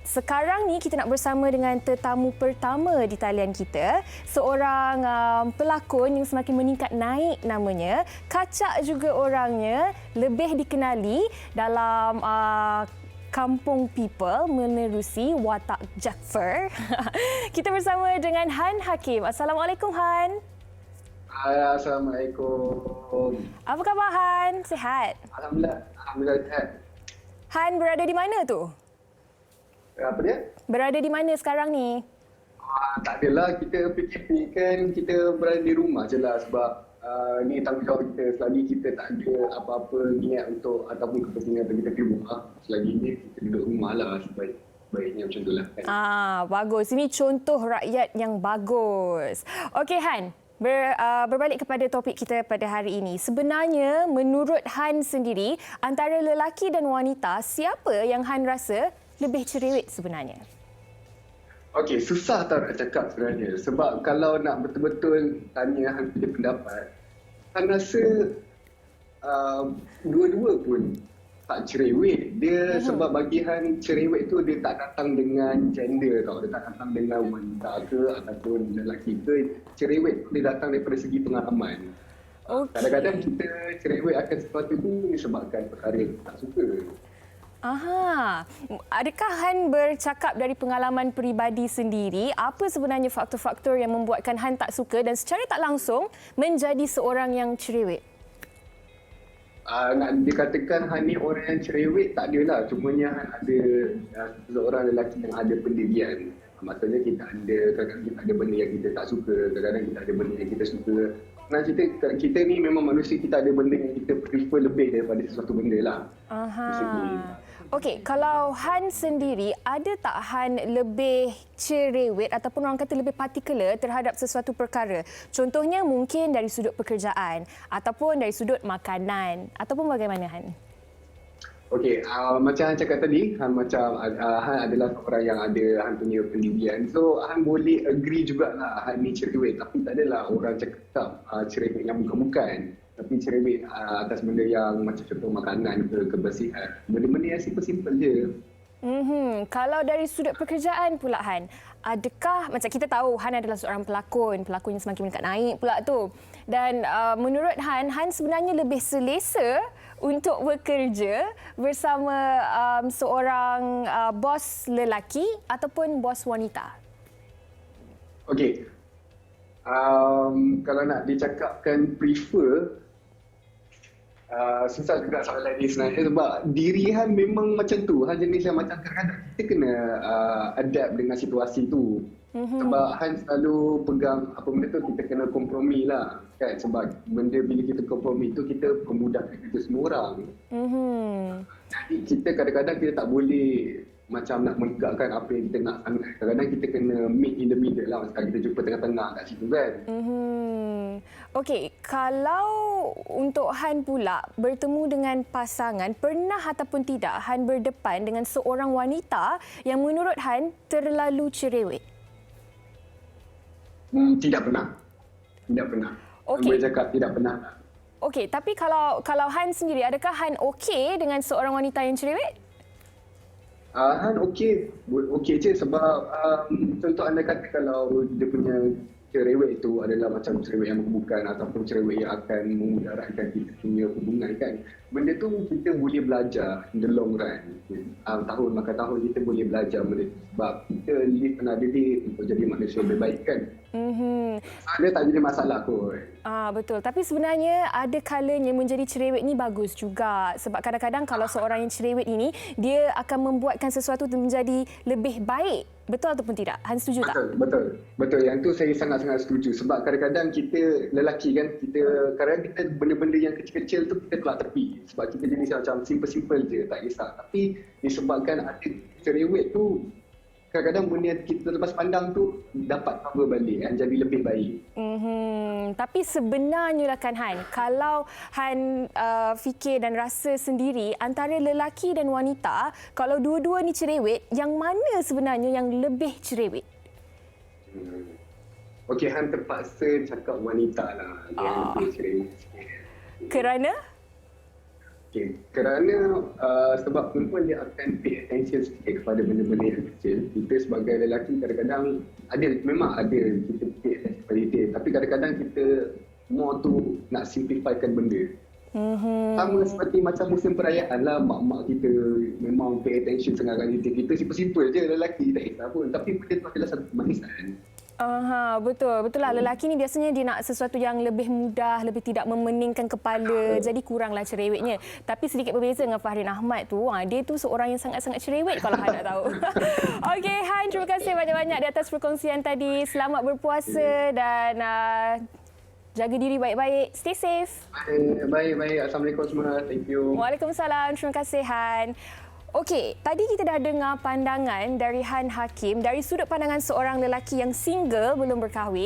Sekarang ni kita nak bersama dengan tetamu pertama di talian kita, seorang pelakon yang semakin meningkat naik namanya, kacak juga orangnya, lebih dikenali dalam Kampung People menerusi watak Jaafar. Kita bersama dengan Han Hakim. Assalamualaikum Han. Hai, Assalamualaikum. Apa khabar Han? Sihat? Alhamdulillah sihat. Han berada di mana tu? Apa dia? Berada di mana sekarang ni? Tak adalah, kita PKP kan kita berada di rumah je lah sebab ni tanggungjawab kita. Selagi kita tak ada apa-apa niat untuk ataupun kepentingan untuk kita di rumah, selagi ni kita duduk rumah lah sebaiknya macam tu lah kan. Bagus. Ini contoh rakyat yang bagus. Okey Han, berbalik kepada topik kita pada hari ini. Sebenarnya menurut Han sendiri, antara lelaki dan wanita, siapa yang Han rasa lebih cerewet sebenarnya? Okey, susah tau nak cakap sebenarnya. Sebab kalau nak betul-betul tanya Han punya pendapat, Han rasa dua-dua pun tak cerewet. Dia sebab bagi Han cerewet tu dia tak datang dengan gender tau. Dia tak datang dengan wanita ke ataupun lelaki ke. Cerewet tu dia datang daripada segi pengalaman. Okay. Kadang-kadang kita cerewet akan sesuatu tu disebabkan perkara yang tak suka. Adakah Han bercakap dari pengalaman peribadi sendiri, apa sebenarnya faktor-faktor yang membuatkan Han tak suka dan secara tak langsung menjadi seorang yang cerewet? Nak dikatakan Han ni orang yang cerewet, tak adalah. Cumanya Han ada seorang lelaki yang ada pendirian. Maksudnya kadang-kadang kita ada benda yang kita tak suka, kadang-kadang kita ada benda yang kita suka. Nah, kita ni memang manusia, kita ada benda yang kita prefer lebih daripada sesuatu benda lah. Okey, kalau Han sendiri, ada tak Han lebih cerewet ataupun orang kata lebih partikular terhadap sesuatu perkara? Contohnya mungkin dari sudut pekerjaan ataupun dari sudut makanan ataupun bagaimana Han? Okey, macam Han cakap tadi, Han adalah seorang yang ada Han punya pendirian. So, Han boleh agree jugalah Han ni cerewet. Tapi tak adalah orang cakap cerewet yang bukan-bukan. Tapi cerewet atas benda yang macam contoh makanan ke kebersihan. Benda-benda yang simple-simple je. Kalau dari sudut pekerjaan pula Han, adakah, macam kita tahu Han adalah seorang pelakon yang semakin meningkat naik pula tu. Dan menurut Han sebenarnya lebih selesa untuk bekerja bersama seorang bos lelaki ataupun bos wanita? Okey. Kalau nak dicakapkan prefer, susah juga soalan ni sebenarnya sebab diri Han memang macam tu. Han jenis yang macam kadang-kadang kita kena adapt dengan situasi tu. Sebab Han selalu pegang apa benda tu, kita kena kompromi lah kan. Sebab benda bila kita kompromi tu kita memudahkan kita semua orang. Jadi kita kadang-kadang kita tak boleh macam nak menegakkan apa yang kita nak sangat. Kadang-kadang kita kena meet in the middle lah. Sekarang kita jumpa tengah-tengah kat situ kan. Okey, kalau untuk Han pula bertemu dengan pasangan, pernah ataupun tidak Han berdepan dengan seorang wanita yang menurut Han terlalu cerewet? Tidak pernah. Okey. Boleh cakap tidak pernah. Okey, tapi kalau Han sendiri, adakah Han okey dengan seorang wanita yang cerewet? Han okey je sebab contoh anda kata kalau dia punya cerewet itu adalah macam cerewet yang bukan ataupun cerewet yang akan memudaratkan kita punya hubungan kan. Benda tu kita boleh belajar in the long run. Tahun makan tahun kita boleh belajar benda tu sebab kita live another day untuk jadi manusia lebih baik kan. Dia tak jadi masalah kot. Betul. Tapi sebenarnya ada kalanya menjadi cerewet ni bagus juga. Sebab kadang-kadang kalau seorang yang cerewet ini, dia akan membuatkan sesuatu menjadi lebih baik. Betul ataupun tidak? Han setuju tak? Betul. Yang tu saya sangat-sangat setuju. Sebab kadang-kadang kita lelaki kan, kadang-kadang kita benda-benda yang kecil-kecil tu kita tolak tepi. Sebab kita jenis macam simple-simple je, tak kisah. Tapi disebabkan ada cerewet tu, kadang-kadang benda yang kita lepas pandang tu dapat cover balik dan jadi lebih baik. Tapi sebenarnya lah kan Han, kalau Han fikir dan rasa sendiri antara lelaki dan wanita, kalau dua-dua ni cerewet, yang mana sebenarnya yang lebih cerewet? Okey, Han terpaksa cakap wanita lah yang lebih cerewet. Kerana? Okay. Kerana sebab perempuan dia akan pay attention sikit kepada benda-benda yang kecil. Kita sebagai lelaki kadang-kadang memang ada kita pay attention kepada dia. Tapi kadang-kadang kita more tu nak simplifikan benda. Sama seperti macam musim perayaan lah, mak-mak kita memang pay attention sangat kat kita. Kita simple je lelaki, tak kisah pun. Tapi benda tu adalah satu kemanisan. Betul lah. Lelaki ni biasanya dia nak sesuatu yang lebih mudah, lebih tidak memeningkan kepala. Jadi kuranglah cerewetnya. Tapi sedikit berbeza dengan Fahrin Ahmad tu. Dia tu seorang yang sangat-sangat cerewet kalau Han nak tahu. Okey Han, terima kasih banyak-banyak di atas perkongsian tadi. Selamat berpuasa dan jaga diri baik-baik. Stay safe. Baik. Assalamualaikum semua. Thank you. Waalaikumsalam. Terima kasih Han. Okey, tadi kita dah dengar pandangan dari Han Hakim dari sudut pandangan seorang lelaki yang single belum berkahwin.